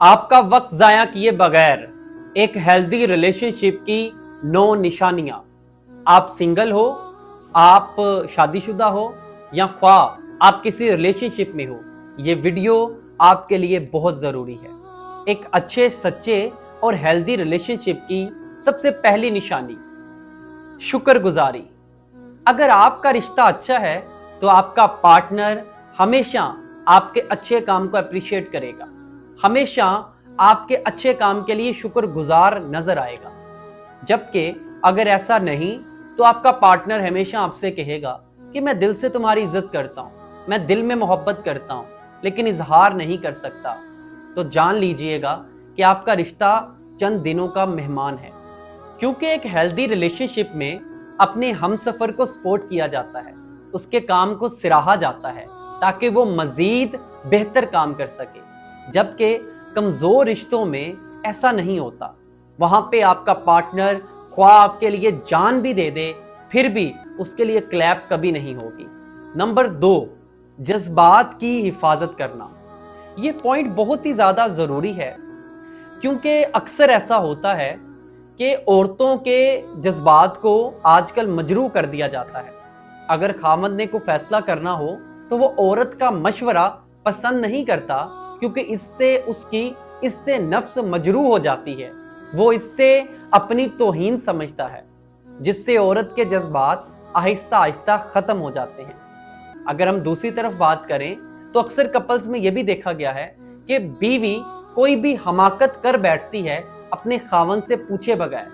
आपका वक्त जाया किए बगैर एक हेल्दी रिलेशनशिप की 9 निशानियां। आप सिंगल हो, आप शादीशुदा हो या ख्वाह आप किसी रिलेशनशिप में हो, ये वीडियो आपके लिए बहुत ज़रूरी है। एक अच्छे सच्चे और हेल्दी रिलेशनशिप की सबसे पहली निशानी शुक्रगुजारी। अगर आपका रिश्ता अच्छा है तो आपका पार्टनर हमेशा आपके अच्छे काम को अप्रिशिएट करेगा, हमेशा आपके अच्छे काम के लिए शुक्रगुजार नजर आएगा। जबकि अगर ऐसा नहीं तो आपका पार्टनर हमेशा आपसे कहेगा कि मैं दिल से तुम्हारी इज्जत करता हूँ, मैं दिल में मोहब्बत करता हूँ, लेकिन इजहार नहीं कर सकता। तो जान लीजिएगा कि आपका रिश्ता चंद दिनों का मेहमान है। क्योंकि एक हेल्दी रिलेशनशिप में अपने हमसफर को सपोर्ट किया जाता है, उसके काम को सराहा जाता है ताकि वो मजीद बेहतर काम कर सके। जबकि कमजोर रिश्तों में ऐसा नहीं होता, वहां पे आपका पार्टनर ख्वाह आपके लिए जान भी दे दे फिर भी उसके लिए क्लैप कभी नहीं होगी। नंबर 2, जज्बात की हिफाजत करना। ये पॉइंट बहुत ही ज्यादा जरूरी है क्योंकि अक्सर ऐसा होता है कि औरतों के जज्बात को आजकल मजरूह कर दिया जाता है। अगर खामद ने को फैसला करना हो तो वो औरत का मशवरा पसंद नहीं करता क्योंकि इससे नफ्स मजरूह हो जाती है, वो इससे अपनी तौहीन समझता है, जिससे औरत के जज्बात आहिस्ता आहिस्ता खत्म हो जाते हैं। अगर हम दूसरी तरफ बात करें तो अक्सर कपल्स में यह भी देखा गया है कि बीवी कोई भी हमाकत कर बैठती है अपने खावन से पूछे बगैर,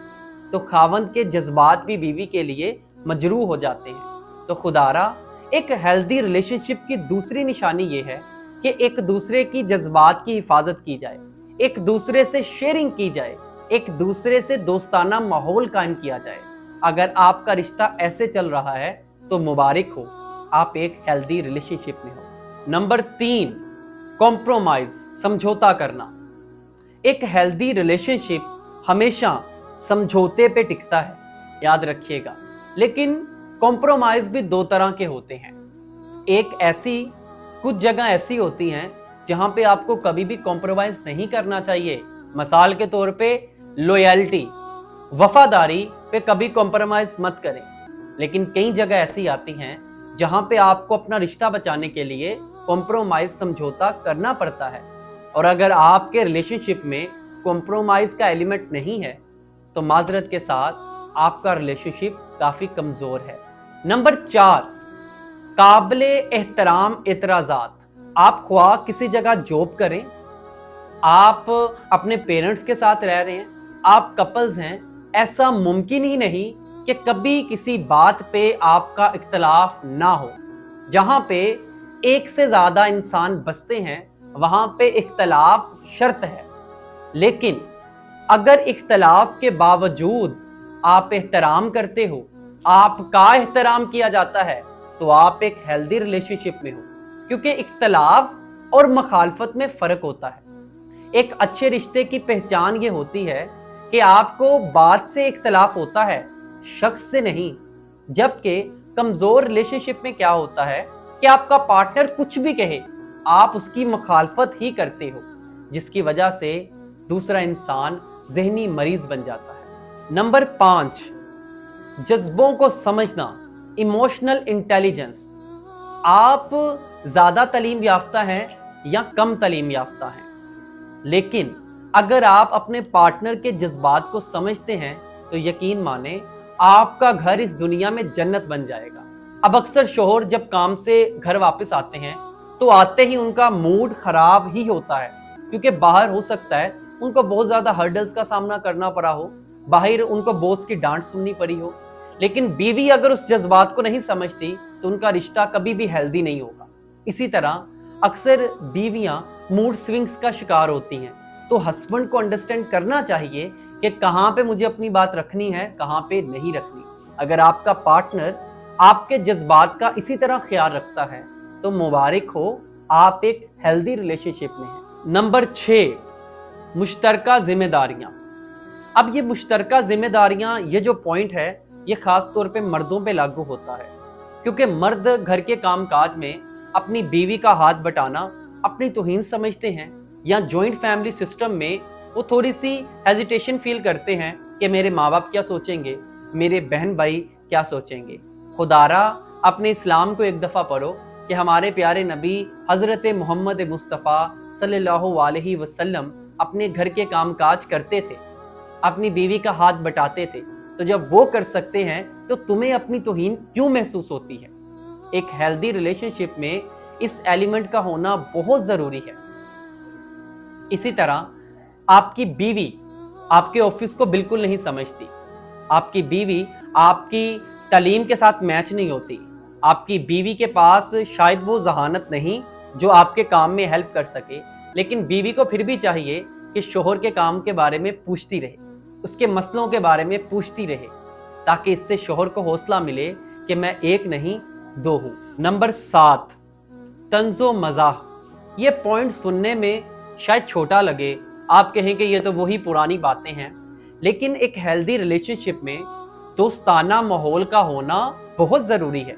तो खावन के जज्बात भी बीवी के लिए मजरूह हो जाते हैं। तो खुदारा एक हेल्दी रिलेशनशिप की दूसरी निशानी ये है कि एक दूसरे की जज्बात की हिफाजत की जाए, एक दूसरे से शेयरिंग की जाए, एक दूसरे से दोस्ताना माहौल कायम किया जाए। अगर आपका रिश्ता ऐसे चल रहा है तो मुबारक हो, आप एक हेल्दी रिलेशनशिप में हो। नंबर 3, कॉम्प्रोमाइज, समझौता करना। एक हेल्दी रिलेशनशिप हमेशा समझौते पे टिकता है, याद रखिएगा। लेकिन कॉम्प्रोमाइज भी 2 तरह के होते हैं। कुछ जगह ऐसी होती हैं जहां पे आपको कभी भी कॉम्प्रोमाइज नहीं करना चाहिए। मिसाल के तौर पे लॉयल्टी, वफादारी पे कभी कॉम्प्रोमाइज मत करें। लेकिन कई जगह ऐसी आती हैं जहां पे आपको अपना रिश्ता बचाने के लिए कॉम्प्रोमाइज, समझौता करना पड़ता है। और अगर आपके रिलेशनशिप में कॉम्प्रोमाइज का एलिमेंट नहीं है तो माजरत के साथ आपका रिलेशनशिप काफी कमजोर है। नंबर 4, काबिले एहतराम एतराज़ात। आप ख्वाह किसी जगह जॉब करें, आप अपने पेरेंट्स के साथ रह रहे हैं, आप कपल्स हैं, ऐसा मुमकिन ही नहीं कि कभी किसी बात पे आपका इख्तलाफ ना हो। जहां पे एक से ज्यादा इंसान बसते हैं वहां पे इख्तलाफ शर्त है। लेकिन अगर इख्तलाफ के बावजूद आप एहतराम करते हो, आपका एहतराम किया जाता है, तो आप एक हेल्दी रिलेशनशिप में हो। क्योंकि इख्तलाफ और मखालफत में फर्क होता है। एक अच्छे रिश्ते की पहचान ये होती है कि आपको बात से इख्तलाफ होता है, शख्स से नहीं। जबकि कमजोर रिलेशनशिप में क्या होता है कि आपका पार्टनर कुछ भी कहे, आप उसकी मुखालफत ही करते हो, जिसकी वजह से दूसरा इंसान ज़हनी मरीज बन जाता है। नंबर 5, जज्बों को समझना, इमोशनल इंटेलिजेंस। आप ज़्यादा तालीम याफ्ता हैं या कम तालीम याफ्ता हैं, लेकिन अगर आप अपने पार्टनर के जज्बात को समझते हैं तो यकीन माने आपका घर इस दुनिया में जन्नत बन जाएगा। अब अक्सर शोहर जब काम से घर वापस आते हैं तो आते ही उनका मूड खराब ही होता है, क्योंकि बाहर हो सकता है उनको बहुत ज़्यादा हर्डल्स का सामना करना पड़ा हो, बाहर उनको बॉस की डांट सुननी पड़ी हो। लेकिन बीवी अगर उस जज्बात को नहीं समझती तो उनका रिश्ता कभी भी हेल्दी नहीं होगा। इसी तरह अक्सर बीवियां मूड स्विंग्स का शिकार होती हैं, तो हस्बैंड को अंडरस्टैंड करना चाहिए कि कहाँ पे मुझे अपनी बात रखनी है, कहाँ पे नहीं रखनी। अगर आपका पार्टनर आपके जज्बात का इसी तरह ख्याल रखता है तो मुबारक हो, आप एक हेल्दी रिलेशनशिप में हैं। नंबर 6, मुश्तरका जिम्मेदारियां। अब ये मुश्तरका जिम्मेदारियां, ये जो पॉइंट है ये खास तौर पे मर्दों पे लागू होता है, क्योंकि मर्द घर के कामकाज में अपनी बीवी का हाथ बटाना अपनी तौहीन समझते हैं। या जॉइंट फैमिली सिस्टम में वो थोड़ी सी हेजिटेशन फील करते हैं कि मेरे माँ बाप क्या सोचेंगे, मेरे बहन भाई क्या सोचेंगे। खुदारा अपने इस्लाम को एक दफ़ा पढ़ो कि हमारे प्यारे नबी हज़रत मोहम्मद मुस्तफ़ा सल्लल्लाहु अलैहि वसल्लम अपने घर के कामकाज करते थे, अपनी बीवी का हाथ बटाते थे। तो जब वो कर सकते हैं तो तुम्हें अपनी तौहीन क्यों महसूस होती है? एक हेल्दी रिलेशनशिप में इस एलिमेंट का होना बहुत ज़रूरी है। इसी तरह आपकी बीवी आपके ऑफिस को बिल्कुल नहीं समझती, आपकी बीवी आपकी तालीम के साथ मैच नहीं होती, आपकी बीवी के पास शायद वो जहानत नहीं जो आपके काम में हेल्प कर सके, लेकिन बीवी को फिर भी चाहिए कि शोहर के काम के बारे में पूछती रहे, उसके मसलों के बारे में पूछती रहे, ताकि इससे शोहर को हौसला मिले कि मैं एक नहीं दो हूँ। नंबर 7, तंज़ो मज़ाह। ये पॉइंट सुनने में शायद छोटा लगे, आप कहें कि ये तो वही पुरानी बातें हैं, लेकिन एक हेल्दी रिलेशनशिप में दोस्ताना माहौल का होना बहुत ज़रूरी है।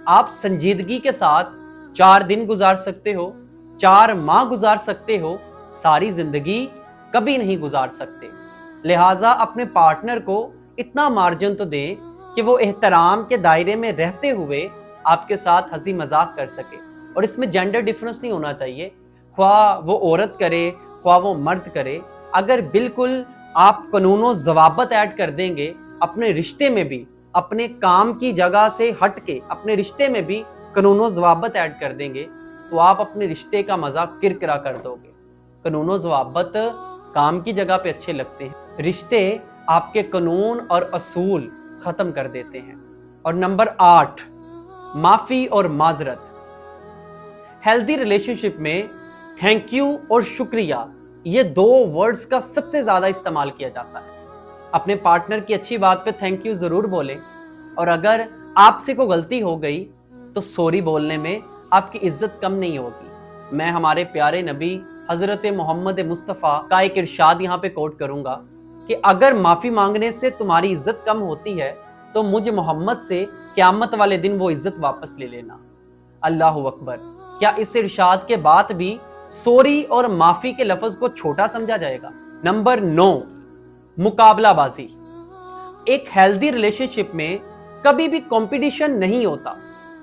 आप संजीदगी के साथ 4 दिन गुजार सकते हो, 4 माह गुजार सकते हो, सारी ज़िंदगी कभी नहीं गुजार सकते। लिहाजा अपने पार्टनर को इतना मार्जिन तो दें कि वो एहतराम के दायरे में रहते हुए आपके साथ हंसी मजाक कर सके। और इसमें जेंडर डिफरेंस नहीं होना चाहिए, ख्वाह वो औरत करे ख्वाह वो मर्द करे। अगर बिल्कुल आप कानूनों ज़वाबत ऐड कर देंगे अपने रिश्ते में भी, अपने काम की जगह से हट के अपने रिश्ते में भी कानूनों ज़वाबत ऐड कर देंगे, तो आप अपने रिश्ते का मज़ा किरकिरा कर दोगे। कानूनों ज़वाबत काम की जगह पे अच्छे लगते हैं, रिश्ते आपके कानून और असूल ख़त्म कर देते हैं। और नंबर 8, माफ़ी और माजरत। हेल्दी रिलेशनशिप में थैंक यू और शुक्रिया, ये 2 वर्ड्स का सबसे ज़्यादा इस्तेमाल किया जाता है। अपने पार्टनर की अच्छी बात पे थैंक यू ज़रूर बोलें, और अगर आपसे कोई गलती हो गई तो सॉरी बोलने में आपकी इज्जत कम नहीं होगी। मैं हमारे प्यारे नबी हज़रत मोहम्मद मुस्तफ़ा का एक इरशाद यहाँ पे कोट करूँगा कि अगर माफ़ी मांगने से तुम्हारी इज्जत कम होती है तो मुझ मोहम्मद से क़यामत वाले दिन वो इज्जत वापस ले लेना। अल्लाह अकबर। क्या इस इरशाद के बाद भी सॉरी और माफ़ी के लफ्ज़ को छोटा समझा जाएगा? नंबर 9, मुकाबलाबाजी। एक हेल्दी रिलेशनशिप में कभी भी कंपटीशन नहीं होता,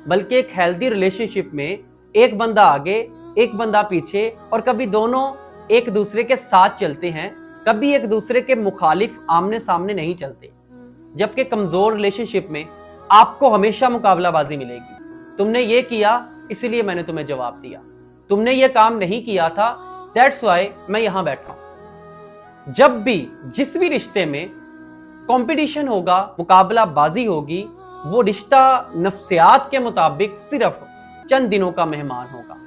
बल्कि एक हेल्दी रिलेशनशिप में एक बंदा आगे एक बंदा पीछे, और कभी दोनों एक दूसरे के साथ चलते हैं, कभी एक दूसरे के मुखालिफ आमने सामने नहीं चलते। जबकि कमजोर रिलेशनशिप में आपको हमेशा मुकाबलाबाजी मिलेगी। तुमने ये किया इसलिए मैंने तुम्हें जवाब दिया, तुमने ये काम नहीं किया था दैट्स वाई मैं यहां बैठा हूं। जब भी जिस भी रिश्ते में कंपटीशन होगा, मुकाबलाबाजी होगी, वो रिश्ता नफ्सियात के मुताबिक सिर्फ चंद दिनों का मेहमान होगा।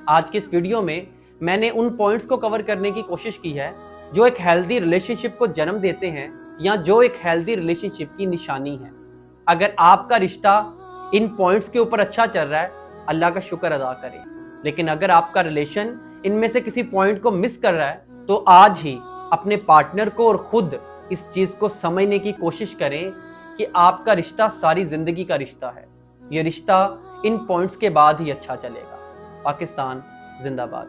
आज की इस वीडियो में मैंने उन पॉइंट्स को कवर करने की कोशिश की है जो एक हेल्दी रिलेशनशिप को जन्म देते हैं या जो एक हेल्दी रिलेशनशिप की निशानी है। अगर आपका रिश्ता इन पॉइंट्स के ऊपर अच्छा चल रहा है, अल्लाह का शुक्र अदा करें, लेकिन अगर आपका रिलेशन इनमें से किसी पॉइंट को मिस कर रहा है तो आज ही अपने पार्टनर को और खुद इस चीज़ को समझने की कोशिश करें कि आपका रिश्ता सारी ज़िंदगी का रिश्ता है। ये रिश्ता इन पॉइंट्स के बाद ही अच्छा चलेगा। पाकिस्तान जिंदाबाद।